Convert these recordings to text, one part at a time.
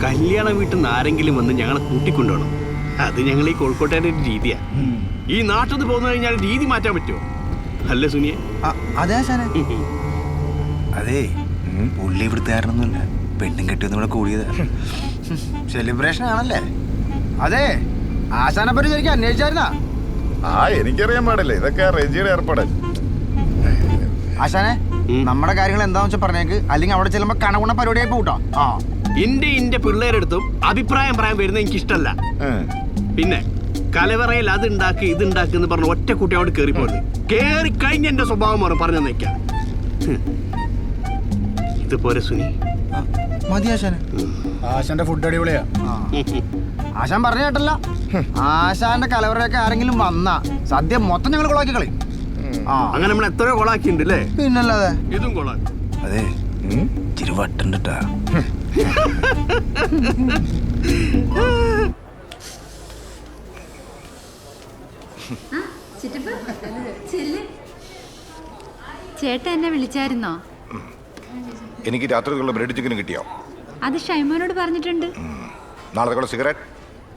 കല്യാണ വീട്ടിൽ നിന്ന് ആരെങ്കിലും വന്ന് ഞങ്ങളെ കൂട്ടിക്കൊണ്ടുപോകണം. അത് ഞങ്ങൾ ഈ കോഴിക്കോട്ടുകാരുടെ ഒരു രീതിയാ. ഈ നാട്ടിൽ നിന്ന് പോന്നു കഴിഞ്ഞാൽ രീതി മാറ്റാൻ പറ്റുമോ? അല്ലേ സുനിയെ? അതെ ആശാനെ. അതെ, പുള്ളി ഇവിടുത്തെ കാരണമൊന്നുമില്ല, പെണ്ണും കെട്ടിയൊന്നും ഇവിടെ കൂടിയത് സെലിബ്രേഷൻ ആണല്ലേ. അതെ, ആശാനെ പറ്റി ശരിക്കും അന്വേഷിച്ചായിരുന്നാ? എനിക്കറിയാൻ പാടില്ലേ, ഇതൊക്കെ റെജിയുടെ ഏർപ്പാട്. ആശാനെ, നമ്മുടെ കാര്യങ്ങൾ എന്താന്ന് വെച്ചാൽ പറഞ്ഞേക്ക്, അല്ലെങ്കിൽ അവിടെ ചെല്ലുമ്പോ കണകുണ പരിപാടിയായി പോട്ടോ. എന്റെ പിള്ളേരെടുത്തും അഭിപ്രായം പറയാൻ വരുന്നത് എനിക്ക് ഇഷ്ടമല്ല. പിന്നെ കലവറയിൽ അത് ഉണ്ടാക്കി ഇത് ഉണ്ടാക്കി എന്ന് പറഞ്ഞ ഒറ്റ കുട്ടി അവിടെ കയറി പോയത് കേറി കഴിഞ്ഞ എന്റെ സ്വഭാവം മാറും പറഞ്ഞു നിൽക്കാം. ഇതുപോലെ സുനി മതി ആശാനെ. ആശാന്റെ ഫുഡ് അടിപൊളിയാ. ആശാൻ പറഞ്ഞ കേട്ടല്ല, ആശാന്റെ കലവറയൊക്കെ ആരെങ്കിലും വന്നാ സദ്യ മൊത്തം ഞങ്ങൾ കൊളാക്കി കളി. അങ്ങനെ നമ്മൾ എത്രയോ കൊളാക്കിണ്ട് അല്ലേ? പിന്നല്ലാതെ ഇതും കൊളാക്കി. അതെ, ഇച്ചിരി വട്ടുണ്ടാ. ചേട്ടൻ എന്നെ വിളിച്ചായിരുന്നോ? എനിക്ക് രാത്രിക്കുള്ള ബ്രെഡ് ചിക്കൻ കിട്ടിയോ? അത് ഷൈമോനോട് പറഞ്ഞിട്ടുണ്ട്. നാളെ സിഗരറ്റ്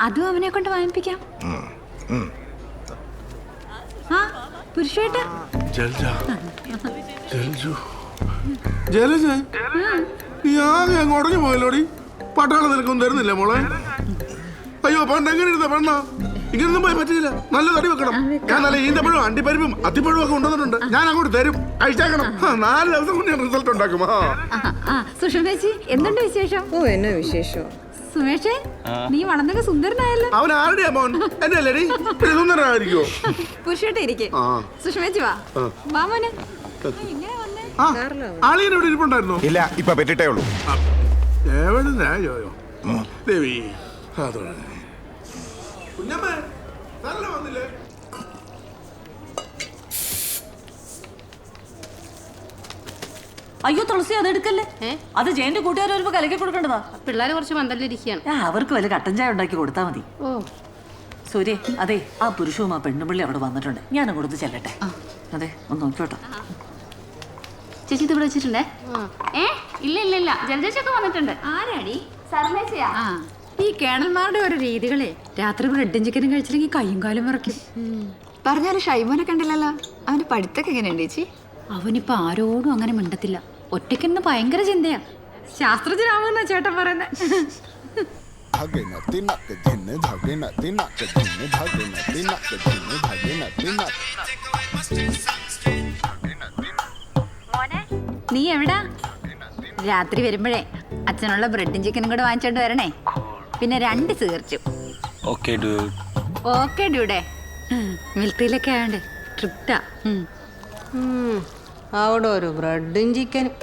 അതും അവനെ കൊണ്ട് വാങ്ങിപ്പിക്കാം. ആ പുരുഷേട്ടാ, ഉടഞ്ഞു പോയല്ലോടി. പട്ടാളം നിനക്കൊന്നും തരുന്നില്ല മോളെ. അയ്യോ പണ്ട് എങ്ങനെ ഇരുന്ന പെണ്ണ, ഇങ്ങനൊന്നും പോയി പറ്റില്ല. നല്ല തടി വെക്കണം. ഞാൻ നല്ല ഈന്തപ്പഴവും അണ്ടിപ്പരിപ്പും അത്തിപ്പഴവും ഒക്കെ കൊണ്ടുവന്നിട്ടുണ്ട്. ഞാൻ അങ്ങോട്ട് തരും, കഴിച്ചേക്കണം. 4 ദിവസം കൊണ്ട് ഞാൻ റിസൾട്ട് ഉണ്ടാക്കും. സുഷമേച്ചി എന്തുണ്ട് വിശേഷം? ഓ, എന്നാ വിശേഷം? സുമേഷേ, നീ വളർന്നൊക്കെ സുന്ദരനായല്ലോ. അവൻ ആരുടെയാ മോൻ? എന്റെ അല്ലേടി? സുന്ദരനായിരിക്കോ? പുരുഷേട്ട ഇരിക്കെ. സുഷമേച്ചി വാ മോനെ. ആളിയൻ ഇവിടെ ഇരിപ്പുണ്ടായിരുന്നോ? ഇല്ല, ഇപ്പൊ പെറ്റിട്ടേ ഉള്ളൂ. ദേവി കുഞ്ഞമ്മേ, നല്ല വന്നില്ലേ? അയ്യോ തുളസി, അത് എടുക്കല്ലേ. അത് ജയന്റെ കൂട്ടുകാർ വരുമ്പോ കലക്കി കൊടുക്കേണ്ടതാ. പിള്ളേർ കുറച്ച് മന്ദലിരിക്കുകയാണ്. അവർക്ക് വല്ല കട്ടൻ ചായ ഉണ്ടാക്കി കൊടുത്താൽ മതി. ഓ സൂര്യ, അതെ, ആ പുരുഷവും ആ പെണ്ണുപിള്ളി അവിടെ വന്നിട്ടുണ്ട്. ഞാൻ കൊടുത്ത് ചെല്ലട്ടെ. അതെ, ഒന്ന് നോക്കിയോട്ടോ. ചേച്ചി ഇത് ഇവിടെ വെച്ചിട്ടുണ്ടേ. ഇല്ല ഇല്ല ഇല്ല, ജലജേച്ചൊക്കെ വന്നിട്ടുണ്ട്. ആരാടി? സർമേച്ചയാ. ഈ കേണൽമാരുടെ ഓരോ രീതികളെ. രാത്രി ബ്രെഡും ചിക്കനും കഴിച്ചില്ലെങ്കിൽ കയ്യും കാലും വിറയ്ക്കും. പറഞ്ഞാലും ഷൈമോനെ കണ്ടില്ലല്ലോ. അവന് പഠിത്തൊക്കെ എങ്ങനെയുണ്ട് ചേച്ചി? അവനിപ്പോ ആരോടും അങ്ങനെ മിണ്ടത്തില്ല. ഒറ്റയ്ക്കെന്ന് ഭയങ്കര ചിന്തയാ. ശാസ്ത്രജ്ഞനാവുന്ന ചേട്ടൻ പറയുന്നത്. നീ എവിടാ? രാത്രി വരുമ്പോഴേ അച്ഛനുള്ള ബ്രെഡും ചിക്കനും കൂടെ വാങ്ങിച്ചോണ്ട് വരണേ. പിന്നെ 2 സിഗരറ്റും. ഓക്കെ ഡ്യൂഡേ. മിലിറ്ററിയിലൊക്കെ ആയോണ്ട് ട്രിപ്റ്റാ. അവിടെ ഒരു ബ്രെഡും ചിക്കനും.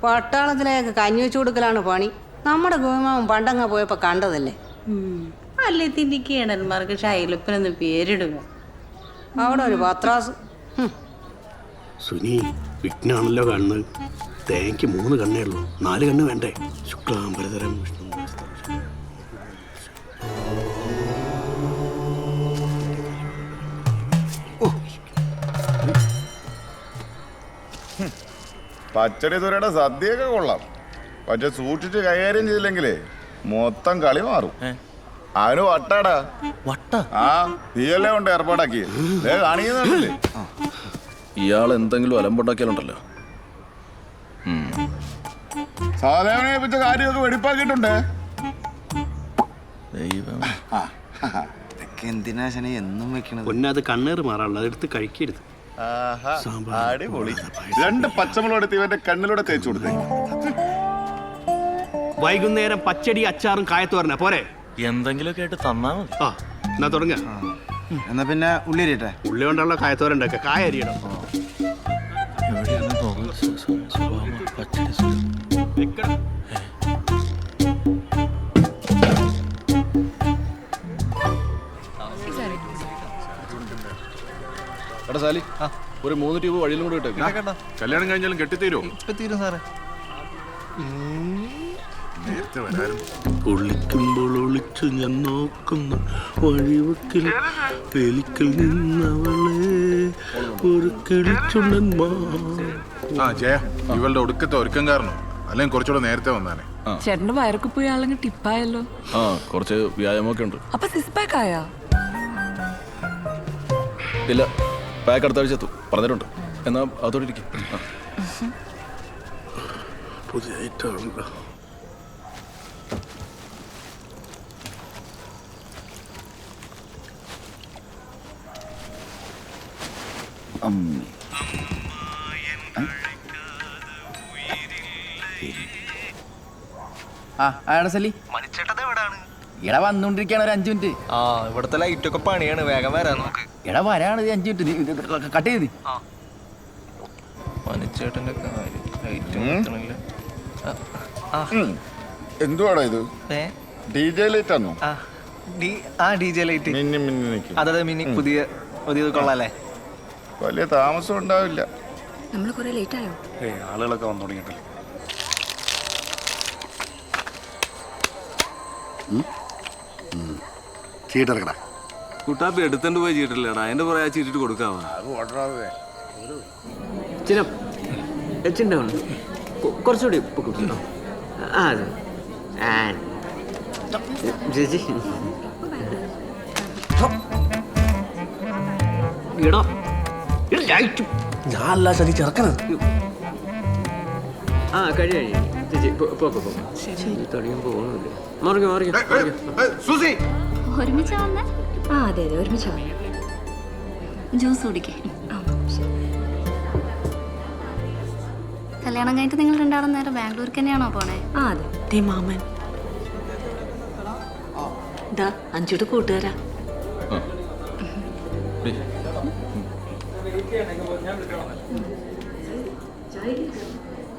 പട്ടാളത്തിലേക്ക് കഞ്ഞി വെച്ചു കൊടുക്കലാണ് പണി. നമ്മുടെ ഗോമാവൻ പണ്ടങ്ങ പോയപ്പോ കണ്ടതല്ലേ. അല്ലേ തിന്റെ കേണന്മാർക്ക് ഷൈലപ്പനെന്ന് പേരിടുക. അവിടെ ഒരു പത്രാസ്. സുനി വിഘ്നാണല്ലോ കാണുന്നത്. തേങ്ങയ്ക്ക് 3 കണ്ണേ ഉള്ളൂ, 4 കണ്ണ് വേണ്ടേ? ശുക്ലാംബരധരം വിഷ്ണു. പച്ചടി തുരയുടെ സദ്യയൊക്കെ കൊള്ളാം. പക്ഷെ സൂക്ഷിച്ച് കൈകാര്യം ചെയ്തില്ലെങ്കിലേ മൊത്തം കളി മാറും. അവന് വട്ടാടാ. ആ നീയല്ലേ കൊണ്ട് ഏർപ്പാടാക്കി കാണിക്കുന്നില്ലേ? ഇയാൾ എന്തെങ്കിലും അലമ്പുണ്ടാക്കിയാലുണ്ടല്ലോ. സാധാരണ വെച്ച കാര്യമൊക്കെ വെടിപ്പാക്കിയിട്ടുണ്ട്. എന്തിനാശനെ എന്നും വെക്കണത്? പിന്നെ അത് കണ്ണേറ് മാറാനുള്ള, അതെടുത്ത് കഴിക്കരുത്. അടിപൊളി. 2 പച്ചമുളക് എടുത്ത് ഇവന്റെ കണ്ണിലൂടെ തേച്ചു കൊടുത്തേ. വൈകുന്നേരം പച്ചടി അച്ചാറും കായത്തോരന പോരെ? എന്തെങ്കിലുമൊക്കെ ആയിട്ട് തന്നാ മതി. എന്നാ തുടങ്ങ. എന്നാ പിന്നെ ഉള്ളി അരിയട്ടെ. ഉള്ളി കൊണ്ടുള്ള കായത്തോരണ്ടൊക്കെ കായ അരിയണം. എടാ സാലി, ഒരു 3 ട്യൂബ് വഴിയിലും കൂടെ ഇട്ടേക്ക്. കല്യാണം കഴിഞ്ഞാലും കെട്ടിത്തീരോ? തീരും സാറേ. നേരത്തെ വരാനും. ഒളിക്കുമ്പോൾ ഒളിച്ചു ഞാൻ നോക്കുന്നു വഴിവക്കിൽ വെലിക്കൽ നിന്നവളെ ഒരു കിളിച്ചുണ്ടൻ. ജയ, ഇവളുടെ ഒടുക്കത്തെ ഒരുക്കം കാരണം അല്ലെങ്കിൽ കുറച്ചുകൂടെ നേരത്തെ വന്നാനെ. ചേട്ടന്റെ വയറൊക്കെ പോയി ആളെങ്കിൽ ടിപ്പായല്ലോ. ആ കുറച്ച് വ്യായാമമൊക്കെ ഉണ്ട്. അപ്പൊ സിക്സ് പാക്ക് ആയാ? ഇല്ല, പാക്ക് അടുത്ത ആഴ്ച എത്തും പറഞ്ഞിട്ടുണ്ട്. എന്നാ അതോടെ ഇരിക്കും. പുതിയ ഐറ്റമാണല്ലോ. എടാ വന്നോണ്ടിരിക്കാണ് ഒരു 5 മിനിറ്റ്. ആ ഇവിടുത്തെ ലൈറ്റ് ഒക്കെ പണിയാണ്, വേഗം വരാൻ നോക്ക്. എടാ വരാണ് 5 മിനിറ്റ് കട്ട് ചെയ്ത്. മനുച്ചേട്ടന്റെ എന്തുവാടാ ഇത്? DJ ലൈറ്റ് ആണോ? DJ light. മിന്നി മിന്നി നിൽക്കും. അതെ മിനി, പുതിയത് കൊള്ളാല്ലേ? വലിയ താമസം ഉണ്ടാവില്ല. നമ്മള് കൊറേ ലേറ്റ് ആയോ? ആളുകളൊക്കെ വന്നു തുടങ്ങിയിട്ടല്ലോ. ചീട്ടിറക്കടാ. കുട്ടാപ്പി എടുത്തോണ്ട് പോയി ചീട്ടില്ലടാ, അതിന്റെ പുറകെ ചീട്ടിട്ട് കൊടുക്കാവാ. കുറച്ചുകൂടി ചേച്ചി ഞാൻ അല്ല ശരി ചെറുക്കണത്. ആ കഴി ചേച്ചി തടിയും പോകുന്നില്ല. മാറിക്കോ സൂസി, ഒരുമിച്ചാ വന്നേ? ആ അതെ അതെ ഒരുമിച്ച് ജ്യൂസ് കുടിക്കേ. കല്യാണം കഴിഞ്ഞിട്ട് നിങ്ങൾ രണ്ടാളും നേരെ ബാംഗ്ലൂർക്ക് തന്നെയാണോ പോണേ? ആ അതെ. ദേ മാമൻ ദാ അഞ്ചുടെ കൂട്ടുകാരാ.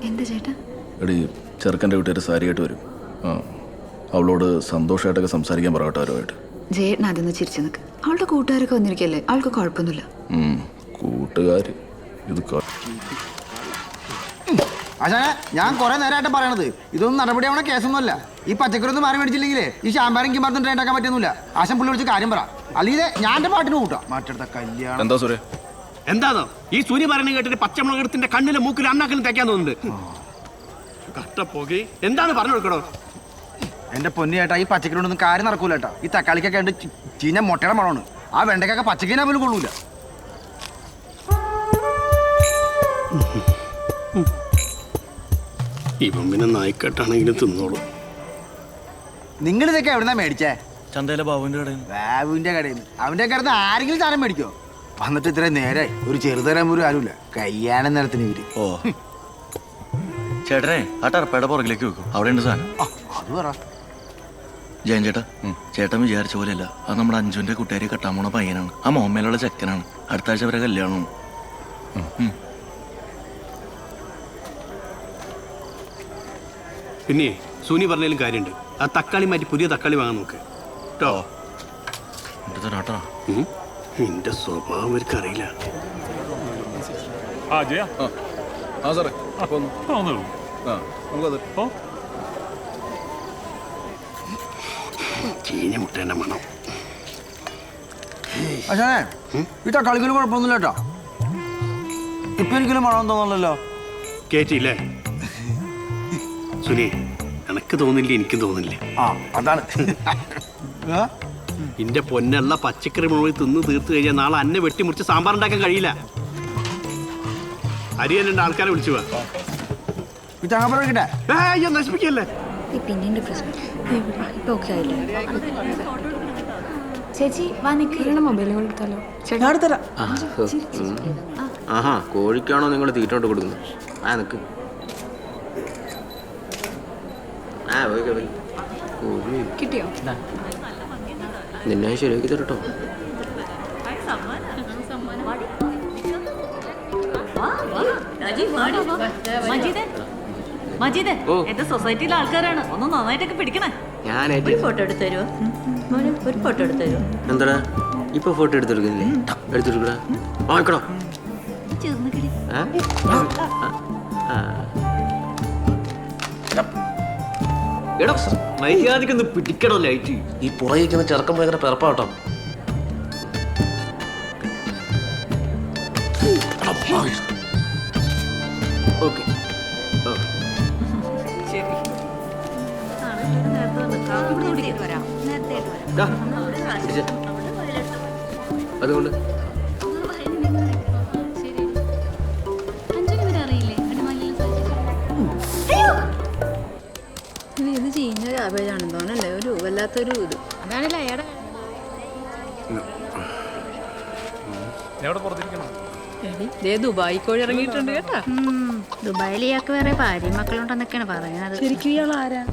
എന്താ ചേട്ടാ? എടി ചെറുക്കൻ്റെ വീട്ടുകാർ സാരിയായിട്ട് വരും. ആ അവളോട് സന്തോഷമായിട്ടൊക്കെ സംസാരിക്കാൻ പറയട്ടെ അവരുമായിട്ട്. ജയേട്ടൻ അതൊന്ന് ചിരിച്ചു നിൽക്ക്. അവളുടെ കൂട്ടുകാരൊക്കെ വന്നിരിക്കല്ലേ, അവൾക്ക് കുഴപ്പമൊന്നുമില്ല. കൂട്ടുകാർ ഇത് ആശാനെ ഞാൻ കുറെ നേരമായിട്ട് പറയണത് ഇതൊന്നും നടപടിയാവണ കേസൊന്നുമല്ല. ഈ പച്ചക്കറി ഒന്നും മാറി മേടിച്ചില്ലെങ്കിലേ ഈ ശാമ്പാരം കിമ്പാർത്തും ട്രെയിൻ ഉണ്ടാക്കാൻ പറ്റുന്നില്ല. ആശാൻ പുള്ളി വിളിച്ച് കാര്യം പറ, അല്ലെങ്കിൽ ഞാൻ എൻ്റെ പാട്ടിന് കൂട്ടാം. മറ്റടുത്ത കല്യാണം എന്താ സുരേ? എന്താണോ ഈ സൂര്യ പറയുന്നത് കേട്ടിട്ട് പച്ചമുളകത്തിന്റെ കണ്ണിലെ മൂക്കിൽ അണ്ണാക്കിലും തേക്കാൻ തോന്നുന്നുണ്ട്. കട്ടപ്പോകി എന്താണ് പറഞ്ഞു കൊടുക്കണോ? എന്റെ പൊന്നു ചേട്ടാ, ഈ പച്ചക്കറി കൊണ്ടൊന്നും കാര്യം നടക്കൂല കേട്ടാ. ഈ തക്കാളിക്കൊക്കെ ഉണ്ട് ചീഞ്ഞ മുട്ടയുടെ മണമാണ്. ആ വെണ്ടയ്ക്കൊക്കെ പച്ചക്കറിനെ പോലും കൊള്ളൂല. ഇവൻ പിന്നെ നായിക്കെട്ടാണെങ്കിലും തിന്നോളൂ. നിങ്ങൾ ഇതൊക്കെ എവിടുന്നാ മേടിച്ചേ? ചന്തയിലെ ബാബുവിന്റെ കടയിൽ. ബാബുവിന്റെ കടയിൽ നിന്ന്. അവന്റെ കടന്ന് ആരെങ്കിലും സാധനം മേടിക്കോ? വന്നിട്ട് ഇത്രയും നേരെ ഒരു ചെറുതരം പോലും ആരുമില്ല. കയ്യാനം നിരത്തിന് ഇവര്. ഓ ചേട്ടനെ ആ ടർപ്പയുടെ പുറകിലേക്ക് വെക്കും, അവിടെ ഉണ്ട് സാധനം. അത് പറ ജയൻ ചേട്ടാ, ചേട്ടൻ വിചാരിച്ച പോലെയല്ല. അത് നമ്മുടെ അഞ്ചുവിന്റെ കുട്ടിയാരി കെട്ടാൻ പോണ പയ്യനാണ്. ആ മോമ്മയിലുള്ള ചെക്കനാണ്. അടുത്ത ആഴ്ച വരെ കല്യാണമാണ്. പിന്നെ സുനി പറഞ്ഞാലും കാര്യമുണ്ട്. ആ തക്കാളി മാറ്റി പുതിയ തക്കാളി വാങ്ങാൻ നോക്ക് കേട്ടോ. എന്റെ സ്വഭാവം അവർക്ക് അറിയില്ല. ചീഞ്ഞ മുട്ടേന്റെ മണം. ആശാനെ ഈ തക്കാളിക്കലും കുഴപ്പമൊന്നുമില്ല കേട്ടോ. ഇപ്പൊ ഒരിക്കലും മണം തോന്നല്ലോ. കേട്ടില്ലേ സുനി? എനക്ക് തോന്നില്ല, എനിക്കും തോന്നില്ലേ. ആ അതാണ്. എന്റെ പൊന്നുള്ള പച്ചക്കറി മുഴുവൻ തിന്ന് തീർത്ത് കഴിഞ്ഞാൽ നാളെ അന്നെ വെട്ടിമുറിച്ച് സാമ്പാർ ഉണ്ടാക്കാൻ കഴിയില്ല. അരിയല്ല ആൾക്കാരെ വിളിച്ചു പോവാ. ഈ തങ്ങപ്പുറം വെക്കട്ടെ. അയ്യോ നശിപ്പിക്കല്ലേ. പിന്നീട് പ്രശ്നം ഇപ്പൊ ഓക്കെ ആയില്ലേ? ചേച്ചി വാ നിൽക്കുന്ന മൊബൈലും കൊടുത്താലോ? ചേട്ടാ അടുത്തരാ. ആഹാ കോഴിക്കാണോ നിങ്ങൾ തീറ്റോട്ട് കൊടുക്കുന്നത്? ആ നിക്ക്. കിട്ടിയോ? നിന്നെ ശരിയാക്കി തരട്ടോ. മജീദ് എന്റെ സൊസൈറ്റിയിലെ ആൾക്കാരാണ്, ഒന്ന് നന്നായിട്ടൊക്കെ പിടിക്കണേ. ഞാൻ ഫോട്ടോ എടുത്തു തരുമോ? ഒരു ഫോട്ടോ എടുത്തു തരുമോ? എന്താ ഇപ്പൊ ഫോട്ടോ എടുത്തെടുക്കുന്നില്ലേ? എടുത്തെടുക്കടാ. വാങ്ങിക്കടോ. എടോ മര്യാദക്കൊന്ന് പിടിക്കണോ ലൈറ്റ്. ഈ പുറകിരിക്കുന്ന ചെറുക്കം ഭയങ്കര പിറപ്പാട്ടോ. ഓക്കെ അതുകൊണ്ട് അഞ്ജലി ഇവരെ അറിയില്ലേ ഇത് ചീഞ്ഞ ക്യാബേജാണെന്ന് തോന്നല്ലേ ഒരു വല്ലാത്തൊരു ഇത് അതാണല്ലേ അയാടെ ദുബായി കോഴി ഇറങ്ങിയിട്ടുണ്ട് കേട്ടാ. ദുബായിൽ ഇയാൾക്ക് വേറെ ഭാര്യ മക്കളുണ്ടെന്നൊക്കെയാണ് പറയുന്നത്. ശരിക്കും ഇയാൾ ആരാ?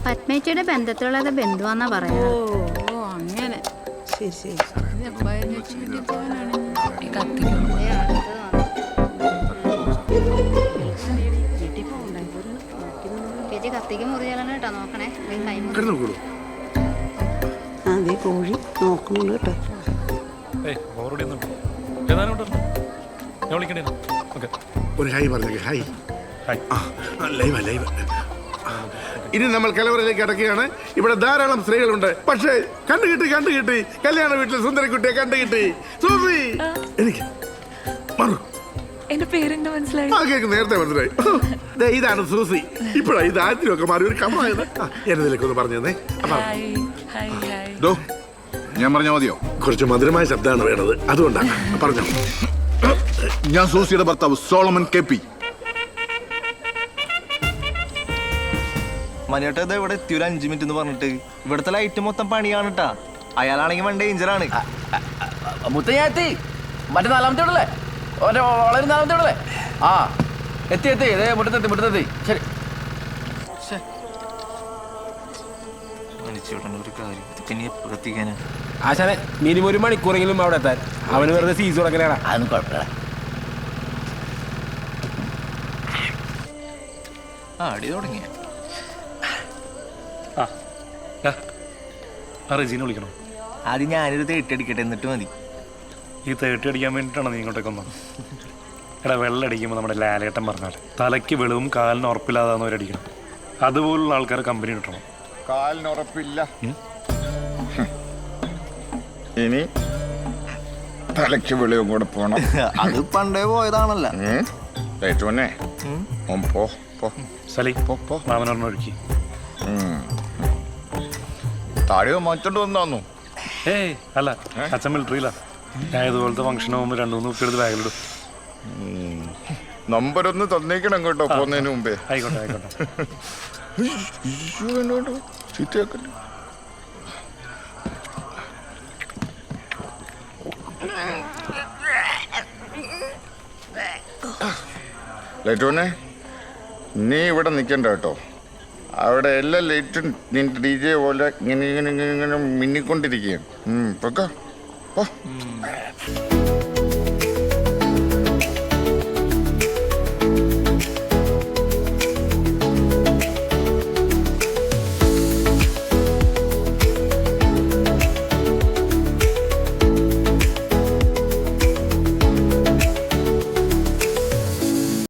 പത്മേച്ചിയുടെ ബന്ധത്തിലുള്ള ബന്ധുവാന്നാ പറയുന്നത്. ഓ അങ്ങനെ. ശരി ശരി. ചേച്ചി കത്തിക്ക് മുറിയാലാണ് കേട്ടോ, നോക്കണേ. കിടന്നോളൂ. അതേ കോഴി നോക്കുന്നുണ്ട് കേട്ടോ. ഒരു ഹായ് പറഞ്ഞേ. ഹായ്. Live live. ഇനി നമ്മൾ കലവറയിലേക്ക് അടക്കുകയാണ്. ഇവിടെ ധാരാളം സ്ത്രീകളുണ്ട്. പക്ഷേ കണ്ടുകിട്ടി കല്യാണ വീട്ടിൽ സുന്ദരക്കുട്ടിയെ കണ്ടുകിട്ടി. സൂസി എനിക്ക് മാറു. എന്റെ പേരെന്താ മനസ്സിലായി? ആ കേക്ക് നേരത്തെ മനസ്സിലായി. ദേ, ഇതാണ് സൂസി. ഇപ്പോഴാണ് ഇത് ആദ്യമൊക്കെ മാറി ഒരു കമ്മായത്. എന്നതിലേക്ക് ഒന്ന് പറഞ്ഞു തന്നെ. ഞാൻ പറഞ്ഞ മതിയോ? കുറച്ച് മധുരമായ ശബ്ദമാണ് വേണ്ടത്, അതുകൊണ്ടാണ് പറഞ്ഞു. ഞാൻ സൂസിയുടെ ഭർത്താവ് സോളമൻ കെ.പി. മനിയേട്ടാ ഇത് ഇവിടെ എത്തി ഒരു 5 മിനിറ്റ് എന്ന് പറഞ്ഞിട്ട് ഇവിടുത്തെ ലൈറ്റ് മൊത്തം പണിയാണ് കേട്ടാ. അയാളാണെങ്കിൽ വൺ ഡേഞ്ചറാണ്. മുത്ത ഞാൻ എത്തി. മറ്റേ 4ാമത്തെ വീടല്ലേ? വളരെ 4ാമത്തെ വീടല്ലേ? ആ എത്തി ഇതേ മുറ്റത്തെത്തി. ശരി. ഒരു കാര്യം ഇതൊക്കെ ഇനി എപ്പോൾ എത്തിക്കാനാ? ആശാനെ മിനിമം 1 മണിക്കൂറെങ്കിലും അവിടെ എത്താൻ. അവന് വെറുതെ സീസ് തുടങ്ങലാണ്. അതൊന്നും കുഴപ്പമില്ല. അടി തുടങ്ങിയ റെജീനെ വിളിക്കണം. ആദ്യം ഞാനൊരു തേട്ടി അടിക്കട്ടെ, എന്നിട്ട് മതി. ഈ തേട്ടി അടിക്കാൻ വേണ്ടിയിട്ടാണ് നീ ഇങ്ങോട്ടേക്ക് വന്നത്. എടാ, വെള്ളമടിക്കുമ്പോൾ നമ്മുടെ ലാലേട്ടൻ പറഞ്ഞാൽ തലയ്ക്ക് വെളിവും കാലിന് ഉറപ്പില്ലാതാന്ന് അവരടിക്കണം. അതുപോലുള്ള ആൾക്കാർ കമ്പനി കിട്ടണം. കാലിന് ഉറപ്പില്ല. ഇനി തലയ്ക്ക് വെളിയും കൂടെ പോണം. അത് പണ്ടേ പോയതാണല്ലോ. ഏറ്റവും പോ സലി മാമനൊരെണ്ണം ഒഴുക്കി. താഴെ മാറ്റേണ്ടി വന്നു. ഏയ് അല്ല, അച്ഛൻ മിലിറ്ററിയില്ല. ഞാൻ ഇതുപോലത്തെ ഫംഗ്ഷൻ പോകുമ്പോൾ 2-3 കുപ്പിയെടുത്ത് ബാഗിലിടും. നമ്പർ ഒന്ന് തന്നേക്കണം കേട്ടോ പോകുന്നതിന് മുമ്പേ. ആയിക്കോട്ടെ. ചീത്തയാക്കല്ലേ. ലൈറ്റോനെ, നീ ഇവിടെ നിൽക്കണ്ട കേട്ടോ. അവിടെ എല്ലാ ലൈറ്റും നിന്റെ DJ പോലെ ഇങ്ങനെ മിന്നിക്കൊണ്ടിരിക്കുകയാണ്. പൊക്കോ.